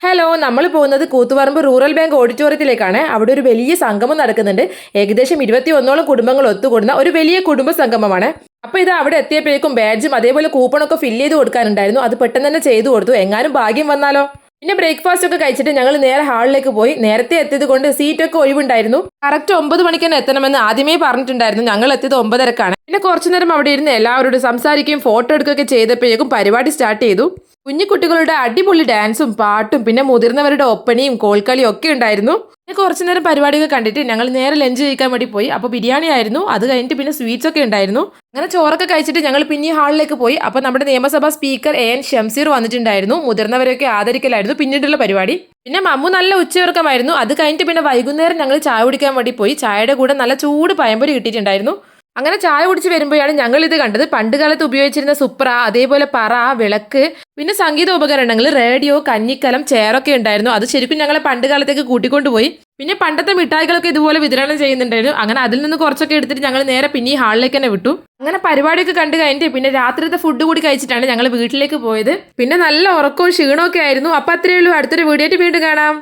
Hello, നമ്മൾ പോകുന്നത് Koothuparamba rural bank ഓഡിറ്റോറിയത്തിലേക്കാണ്. അവിടെ ഒരു വലിയ സംഗമം നടക്കുന്നുണ്ട്. ഏകദേശം 21ഓളം കുടുംബങ്ങൾ ഒത്തുകൂടുന്ന ഒരു വലിയ കുടുംബ സംഗമമാണ്. അപ്പൊ ഇത് അവിടെ എത്തിയപ്പോഴേക്കും ബാഡ്ജും അതേപോലെ കൂപ്പണൊക്കെ ഫില്ല് ചെയ്ത് കൊടുക്കാനുണ്ടായിരുന്നു. അത് പെട്ടെന്ന് തന്നെ ചെയ്തു കൊടുത്തു. എങ്ങാനും ഭാഗ്യം വന്നാലോ. പിന്നെ ബ്രേക്ക്ഫാസ്റ്റ് ഒക്കെ കഴിച്ചിട്ട് ഞങ്ങൾ നേരെ ഹാളിലേക്ക് പോയി. നേരത്തെ എത്തിയത് കൊണ്ട് സീറ്റൊക്കെ ഒഴിവുണ്ടായിരുന്നു. കറക്റ്റ് 9 മണിക്ക് തന്നെ എത്തണമെന്ന് ആദ്യമേ പറഞ്ഞിട്ടുണ്ടായിരുന്നു. ഞങ്ങൾ എത്തിയത് 9:30ക്കാണ്. പിന്നെ കുറച്ചു നേരം അവിടെ ഇരുന്ന് എല്ലാവരോടും സംസാരിക്കുകയും ഫോട്ടോ എടുക്കുകയൊക്കെ ചെയ്തപ്പോഴേക്കും പരിപാടി സ്റ്റാർട്ട് ചെയ്തു. കുഞ്ഞിക്കുട്ടികളുടെ അടിപൊളി ഡാൻസും പാട്ടും പിന്നെ മുതിർന്നവരുടെ ഒപ്പനയും കോൽക്കളിയും ഒക്കെ ഉണ്ടായിരുന്നു. പിന്നെ കുറച്ചു നേരം പരിപാടിയൊക്കെ കണ്ടിട്ട് ഞങ്ങൾ നേരെ ലഞ്ച് കഴിക്കാൻ വേണ്ടി പോയി. അപ്പോൾ ബിരിയാണി ആയിരുന്നു. അത് കഴിഞ്ഞിട്ട് പിന്നെ സ്വീറ്റ്സ് ഒക്കെ ഉണ്ടായിരുന്നു. അങ്ങനെ ചോറൊക്കെ കഴിച്ചിട്ട് ഞങ്ങൾ പിന്നെ ഹാളിലേക്ക് പോയി. അപ്പോൾ നമ്മുടെ നിയമസഭാ സ്പീക്കർ AN ഷംസീർ വന്നിട്ടുണ്ടായിരുന്നു. മുതിർന്നവരെയൊക്കെ ആദരിക്കലായിരുന്നു പിന്നീടുള്ള പരിപാടി. പിന്നെ മമ്മു നല്ല ഉച്ചയുറക്കമായിരുന്നു. അത് കഴിഞ്ഞിട്ട് പിന്നെ വൈകുന്നേരം ഞങ്ങൾ ചായ കുടിക്കാൻ വേണ്ടി പോയി. ചായയുടെ കൂടെ നല്ല ചൂട് പഴംപൊരി കിട്ടിയിട്ടുണ്ടായിരുന്നു. അങ്ങനെ ചായ കുടിച്ച് വരുമ്പോഴാണ് ഞങ്ങൾ ഇത് കണ്ടത്. പണ്ട് കാലത്ത് ഉപയോഗിച്ചിരുന്ന സുപ്ര, അതേപോലെ പറ, വിളക്ക്, പിന്നെ സംഗീത ഉപകരണങ്ങൾ, റേഡിയോ, കഞ്ഞിക്കലം, ചെയറൊക്കെ ഉണ്ടായിരുന്നു. അത് ശരിക്കും ഞങ്ങളെ പണ്ട് കാലത്തേക്ക് കൂട്ടിക്കൊണ്ടുപോയി. പിന്നെ പണ്ടത്തെ മിഠായികളൊക്കെ ഇതുപോലെ വിതരണം ചെയ്യുന്നുണ്ടായിരുന്നു. അങ്ങനെ അതിൽ നിന്ന് കുറച്ചൊക്കെ എടുത്തിട്ട് ഞങ്ങൾ നേരെ പിന്നെ ഈ ഹാളിലേക്ക് തന്നെ വിട്ടു. അങ്ങനെ പരിപാടിയൊക്കെ കണ്ടു കഴിഞ്ഞിട്ട് പിന്നെ രാത്രിത്തെ ഫുഡ് കൂടി കഴിച്ചിട്ടാണ് ഞങ്ങൾ വീട്ടിലേക്ക് പോയത്. പിന്നെ നല്ല ഉറക്കവും ക്ഷീണമൊക്കെ ആയിരുന്നു. അപ്പൊ അത്രയേ ഉള്ളൂ. അടുത്തൊരു വീഡിയോ ആയിട്ട് വീണ്ടും കാണാം.